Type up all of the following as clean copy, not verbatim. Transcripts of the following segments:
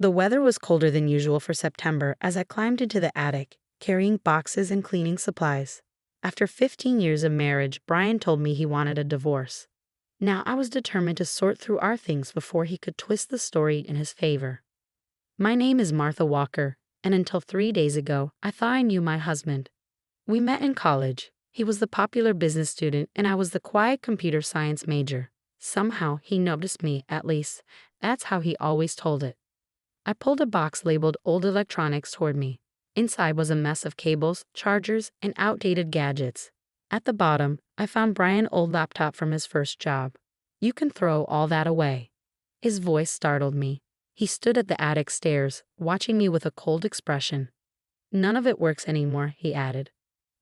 The weather was colder than usual for September as I climbed into the attic, carrying boxes and cleaning supplies. After 15 years of marriage, Brian told me he wanted a divorce. Now I was determined to sort through our things before he could twist the story in his favor. My name is Martha Walker, and until 3 days ago, I thought I knew my husband. We met in college. He was the popular business student, and I was the quiet computer science major. Somehow, he noticed me, at least. That's how he always told it. I pulled a box labeled Old Electronics toward me. Inside was a mess of cables, chargers, and outdated gadgets. At the bottom, I found Brian's old laptop from his first job. You can throw all that away. His voice startled me. He stood at the attic stairs, watching me with a cold expression. None of it works anymore, he added.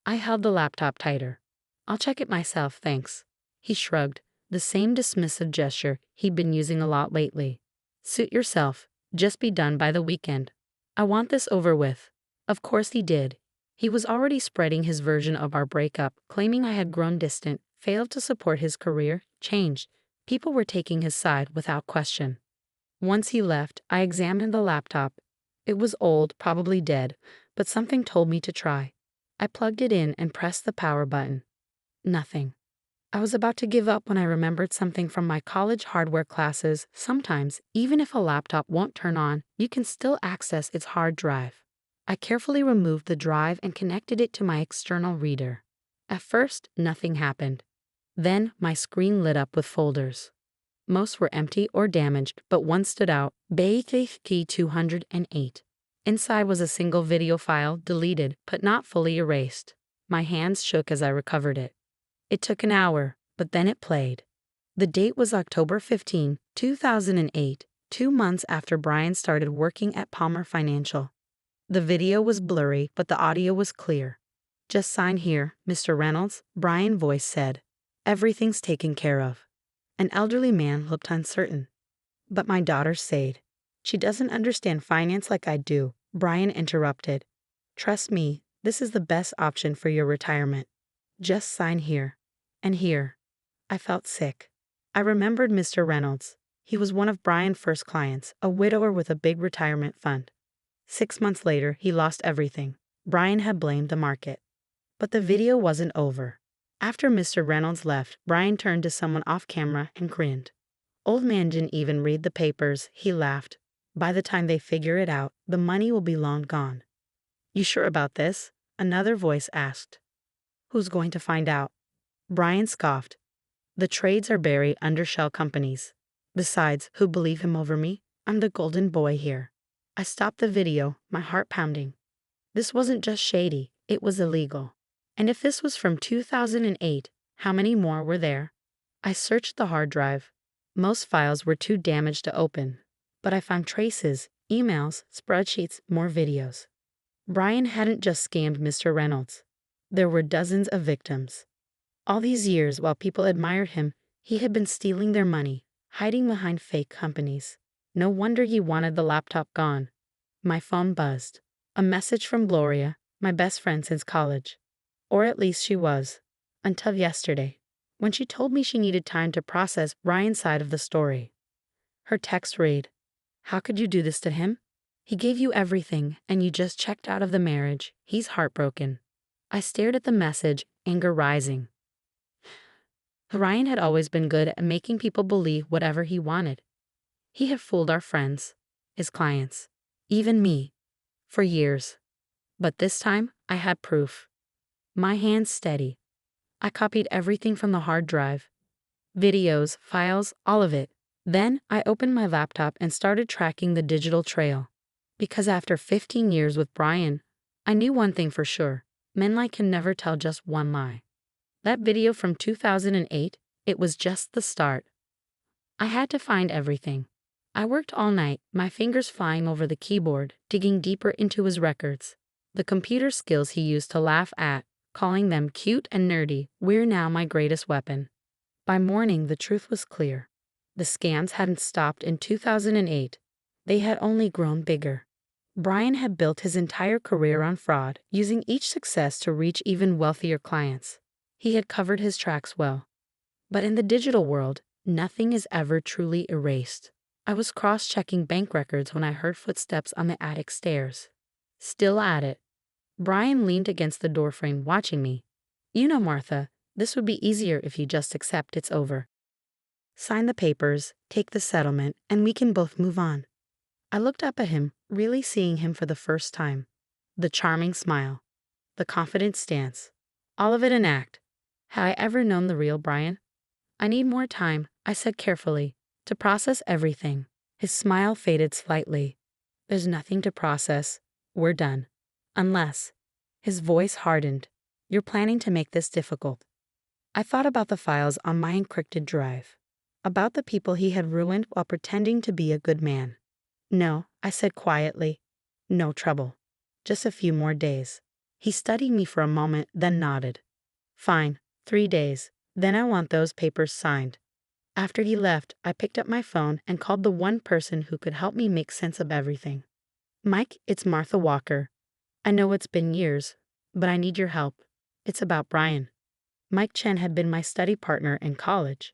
I held the laptop tighter. I'll check it myself, thanks. He shrugged, the same dismissive gesture he'd been using a lot lately. Suit yourself, just be done by the weekend. I want this over with. Of course he did. He was already spreading his version of our breakup, claiming I had grown distant, failed to support his career, changed. People were taking his side without question. Once he left, I examined the laptop. It was old, probably dead, but something told me to try. I plugged it in and pressed the power button. Nothing. I was about to give up when I remembered something from my college hardware classes. Sometimes, even if a laptop won't turn on, you can still access its hard drive. I carefully removed the drive and connected it to my external reader. At first, nothing happened. Then, my screen lit up with folders. Most were empty or damaged, but one stood out, BAYKey 208. Inside was a single video file, deleted, but not fully erased. My hands shook as I recovered it. It took an hour, but then it played. The date was October 15, 2008, 2 months after Brian started working at Palmer Financial. The video was blurry, but the audio was clear. Just sign here, Mr. Reynolds, Brian's voice said. Everything's taken care of. An elderly man looked uncertain. But my daughter said, she doesn't understand finance like I do, Brian interrupted. Trust me, this is the best option for your retirement. Just sign here. And here. I felt sick. I remembered Mr. Reynolds. He was one of Brian's first clients, a widower with a big retirement fund. 6 months later, he lost everything. Brian had blamed the market. But the video wasn't over. After Mr. Reynolds left, Brian turned to someone off camera and grinned. Old man didn't even read the papers, he laughed. By the time they figure it out, the money will be long gone. You sure about this? Another voice asked. Who's going to find out? Brian scoffed. The trades are buried under shell companies. Besides, who believe him over me? I'm the golden boy here. I stopped the video, my heart pounding. This wasn't just shady, it was illegal. And if this was from 2008, how many more were there? I searched the hard drive. Most files were too damaged to open. But I found traces, emails, spreadsheets, more videos. Brian hadn't just scammed Mr. Reynolds. There were dozens of victims. All these years, while people admired him, he had been stealing their money, hiding behind fake companies. No wonder he wanted the laptop gone. My phone buzzed. A message from Gloria, my best friend since college. Or at least she was. Until yesterday, when she told me she needed time to process Brian's side of the story. Her text read, How could you do this to him? He gave you everything, and you just checked out of the marriage. He's heartbroken. I stared at the message, anger rising. Brian had always been good at making people believe whatever he wanted. He had fooled our friends, his clients, even me, for years. But this time, I had proof. My hands steady. I copied everything from the hard drive. Videos, files, all of it. Then I opened my laptop and started tracking the digital trail. Because after 15 years with Brian, I knew one thing for sure. Men like him never tell just one lie. That video from 2008, it was just the start. I had to find everything. I worked all night, my fingers flying over the keyboard, digging deeper into his records. The computer skills he used to laugh at, calling them cute and nerdy, were now my greatest weapon. By morning, the truth was clear. The scams hadn't stopped in 2008. They had only grown bigger. Brian had built his entire career on fraud, using each success to reach even wealthier clients. He had covered his tracks well. But in the digital world, nothing is ever truly erased. I was cross-checking bank records when I heard footsteps on the attic stairs. Still at it. Brian leaned against the doorframe, watching me. You know, Martha, this would be easier if you just accept it's over. Sign the papers, take the settlement, and we can both move on. I looked up at him, really seeing him for the first time. The charming smile. The confident stance. All of it an act. Had I ever known the real Brian? I need more time, I said carefully, to process everything. His smile faded slightly. There's nothing to process. We're done. Unless. His voice hardened. You're planning to make this difficult. I thought about the files on my encrypted drive. About the people he had ruined while pretending to be a good man. No, I said quietly. No trouble. Just a few more days. He studied me for a moment, then nodded. Fine, 3 days. Then I want those papers signed. After he left, I picked up my phone and called the one person who could help me make sense of everything. Mike, it's Martha Walker. I know it's been years, but I need your help. It's about Brian. Mike Chen had been my study partner in college.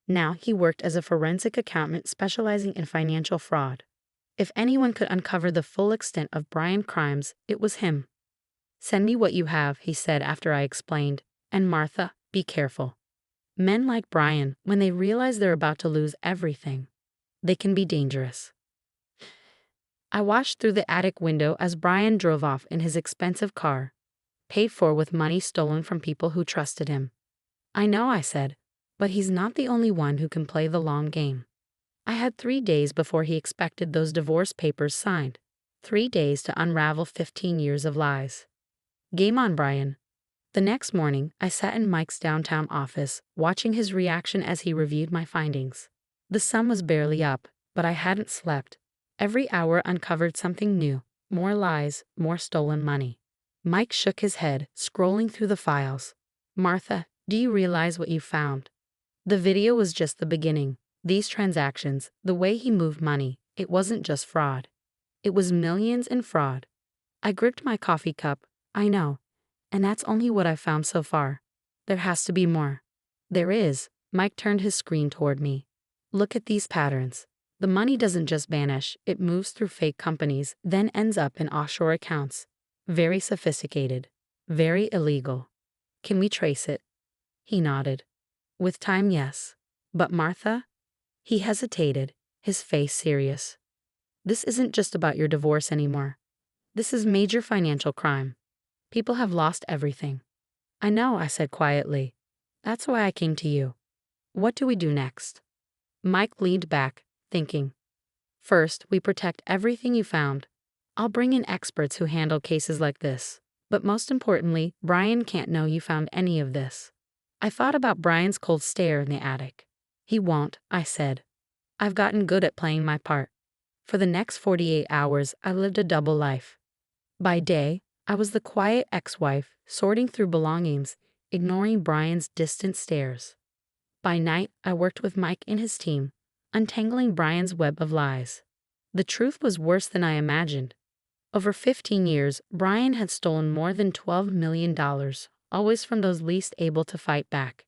Now he worked as a forensic accountant specializing in financial fraud. If anyone could uncover the full extent of Brian's crimes, it was him. Send me what you have, he said after I explained. And Martha, be careful. Men like Brian, when they realize they're about to lose everything, they can be dangerous. I watched through the attic window as Brian drove off in his expensive car, paid for with money stolen from people who trusted him. I know, I said, but he's not the only one who can play the long game. I had 3 days before he expected those divorce papers signed. 3 days to unravel 15 years of lies. Game on, Brian. The next morning, I sat in Mike's downtown office, watching his reaction as he reviewed my findings. The sun was barely up, but I hadn't slept. Every hour uncovered something new, more lies, more stolen money. Mike shook his head, scrolling through the files. Martha, do you realize what you found? The video was just the beginning. These transactions, the way he moved money, it wasn't just fraud. It was millions in fraud. I gripped my coffee cup. I know. And that's only what I've found so far. There has to be more. There is. Mike turned his screen toward me. Look at these patterns. The money doesn't just vanish, it moves through fake companies, then ends up in offshore accounts. Very sophisticated. Very illegal. Can we trace it? He nodded. With time, yes. But Martha? He hesitated, his face serious. This isn't just about your divorce anymore. This is major financial crime. People have lost everything. I know, I said quietly. That's why I came to you. What do we do next? Mike leaned back, thinking. First, we protect everything you found. I'll bring in experts who handle cases like this. But most importantly, Brian can't know you found any of this. I thought about Brian's cold stare in the attic. He won't, I said. I've gotten good at playing my part. For the next 48 hours, I lived a double life. By day, I was the quiet ex-wife, sorting through belongings, ignoring Brian's distant stares. By night, I worked with Mike and his team, untangling Brian's web of lies. The truth was worse than I imagined. Over 15 years, Brian had stolen more than $12 million, always from those least able to fight back.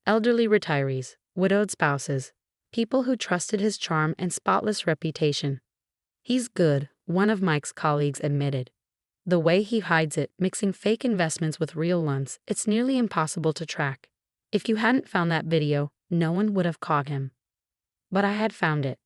Elderly retirees, widowed spouses, people who trusted his charm and spotless reputation. He's good, one of Mike's colleagues admitted. The way he hides it, mixing fake investments with real ones, it's nearly impossible to track. If you hadn't found that video, no one would have caught him. But I had found it.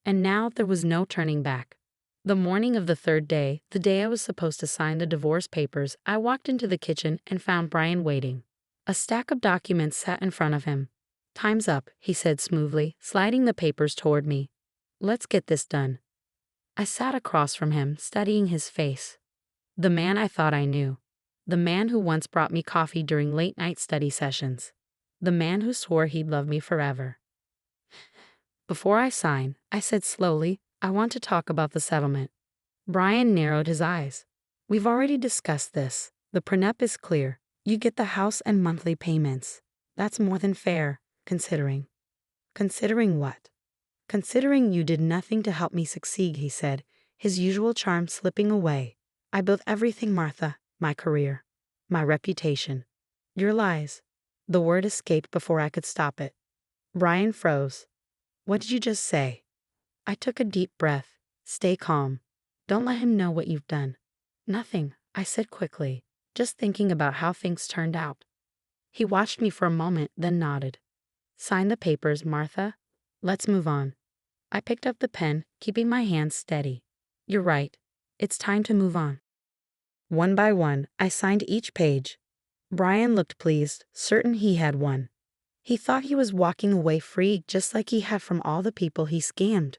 And now there was no turning back. The morning of the 3rd day, the day I was supposed to sign the divorce papers, I walked into the kitchen and found Brian waiting. A stack of documents sat in front of him. Time's up, he said smoothly, sliding the papers toward me. Let's get this done. I sat across from him, studying his face. The man I thought I knew. The man who once brought me coffee during late-night study sessions. The man who swore he'd love me forever. Before I sign, I said slowly, I want to talk about the settlement. Brian narrowed his eyes. We've already discussed this. The prenup is clear. You get the house and monthly payments. That's more than fair, considering. Considering what? Considering you did nothing to help me succeed, he said, his usual charm slipping away. I built everything, Martha, my career, my reputation. Your lies. The word escaped before I could stop it. Brian froze. What did you just say? I took a deep breath. Stay calm. Don't let him know what you've done. Nothing, I said quickly, just thinking about how things turned out. He watched me for a moment, then nodded. Sign the papers, Martha. Let's move on. I picked up the pen, keeping my hands steady. You're right. It's time to move on. One by one, I signed each page. Brian looked pleased, certain he had won. He thought he was walking away free just like he had from all the people he scammed.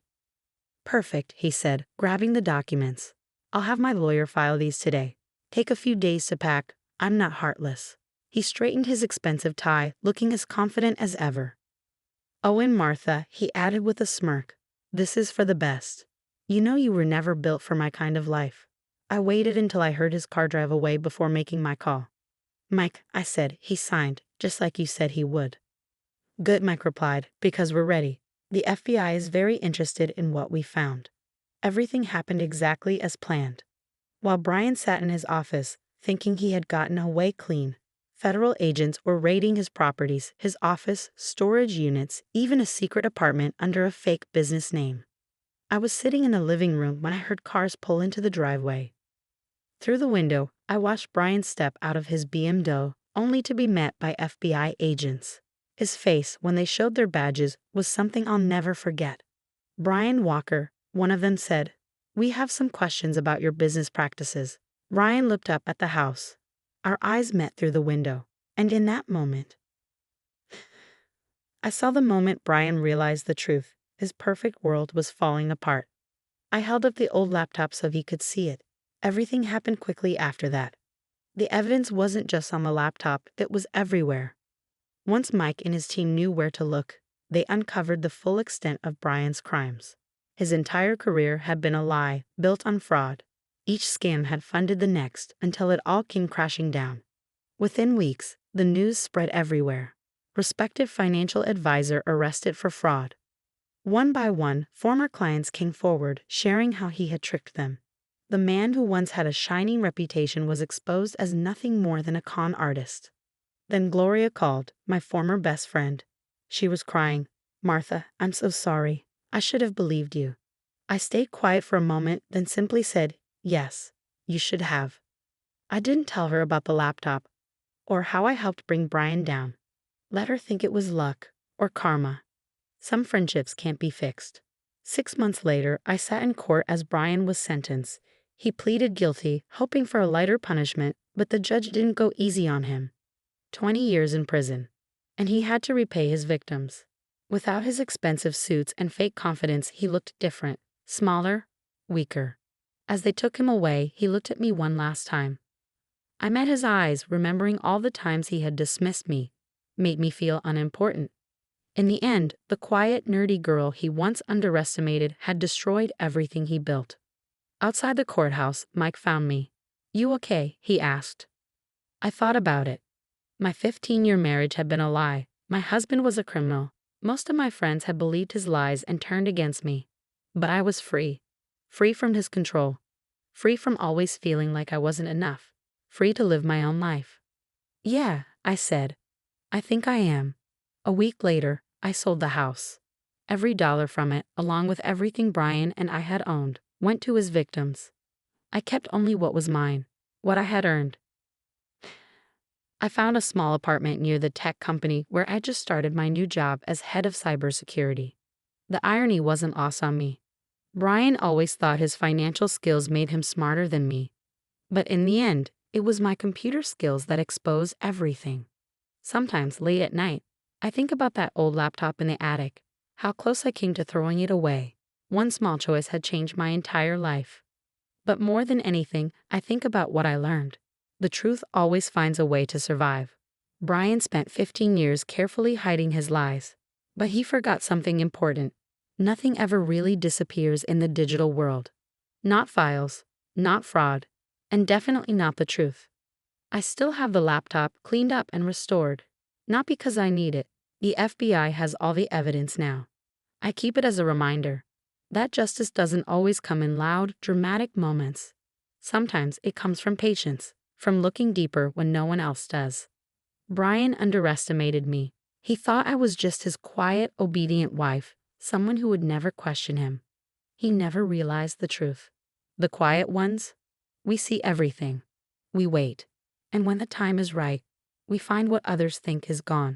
Perfect, he said, grabbing the documents. I'll have my lawyer file these today. Take a few days to pack. I'm not heartless. He straightened his expensive tie, looking as confident as ever. Oh, and Martha, he added with a smirk. This is for the best. You know you were never built for my kind of life. I waited until I heard his car drive away before making my call. Mike, I said, he signed, just like you said he would. Good, Mike replied, because we're ready. The FBI is very interested in what we found. Everything happened exactly as planned. While Brian sat in his office, thinking he had gotten away clean, federal agents were raiding his properties, his office, storage units, even a secret apartment under a fake business name. I was sitting in the living room when I heard cars pull into the driveway. Through the window, I watched Brian step out of his BMW, only to be met by FBI agents. His face, when they showed their badges, was something I'll never forget. Brian Walker, one of them said, "We have some questions about your business practices." Brian looked up at the house. Our eyes met through the window, and in that moment, I saw the moment Brian realized the truth. His perfect world was falling apart. I held up the old laptop so he could see it. Everything happened quickly after that. The evidence wasn't just on the laptop, it was everywhere. Once Mike and his team knew where to look, they uncovered the full extent of Brian's crimes. His entire career had been a lie, built on fraud. Each scam had funded the next until it all came crashing down. Within weeks, the news spread everywhere. Prospective financial advisor arrested for fraud. One by one, former clients came forward, sharing how he had tricked them. The man who once had a shining reputation was exposed as nothing more than a con artist. Then Gloria called, my former best friend. She was crying. "Martha, I'm so sorry. I should have believed you." I stayed quiet for a moment, then simply said, "Yes, you should have." I didn't tell her about the laptop, or how I helped bring Brian down. Let her think it was luck, or karma. Some friendships can't be fixed. 6 months later, I sat in court as Brian was sentenced. He pleaded guilty, hoping for a lighter punishment, but the judge didn't go easy on him. 20 years in prison. And he had to repay his victims. Without his expensive suits and fake confidence, he looked different, smaller, weaker. As they took him away, he looked at me one last time. I met his eyes, remembering all the times he had dismissed me, made me feel unimportant. In the end, the quiet, nerdy girl he once underestimated had destroyed everything he built. Outside the courthouse, Mike found me. "You okay?" he asked. I thought about it. My 15-year marriage had been a lie. My husband was a criminal. Most of my friends had believed his lies and turned against me. But I was free. Free from his control. Free from always feeling like I wasn't enough. Free to live my own life. "Yeah," I said. "I think I am." A week later, I sold the house. Every dollar from it, along with everything Brian and I had owned, went to his victims. I kept only what was mine, what I had earned. I found a small apartment near the tech company where I just started my new job as head of cybersecurity. The irony wasn't lost on me. Brian always thought his financial skills made him smarter than me. But in the end, it was my computer skills that exposed everything. Sometimes, late at night, I think about that old laptop in the attic, how close I came to throwing it away. One small choice had changed my entire life. But more than anything, I think about what I learned. The truth always finds a way to survive. Brian spent 15 years carefully hiding his lies. But he forgot something important. Nothing ever really disappears in the digital world. Not files, not fraud, and definitely not the truth. I still have the laptop cleaned up and restored. Not because I need it. The FBI has all the evidence now. I keep it as a reminder that justice doesn't always come in loud, dramatic moments. Sometimes it comes from patience, from looking deeper when no one else does. Brian underestimated me. He thought I was just his quiet, obedient wife, someone who would never question him. He never realized the truth. The quiet ones? We see everything. We wait. And when the time is right, we find what others think is gone.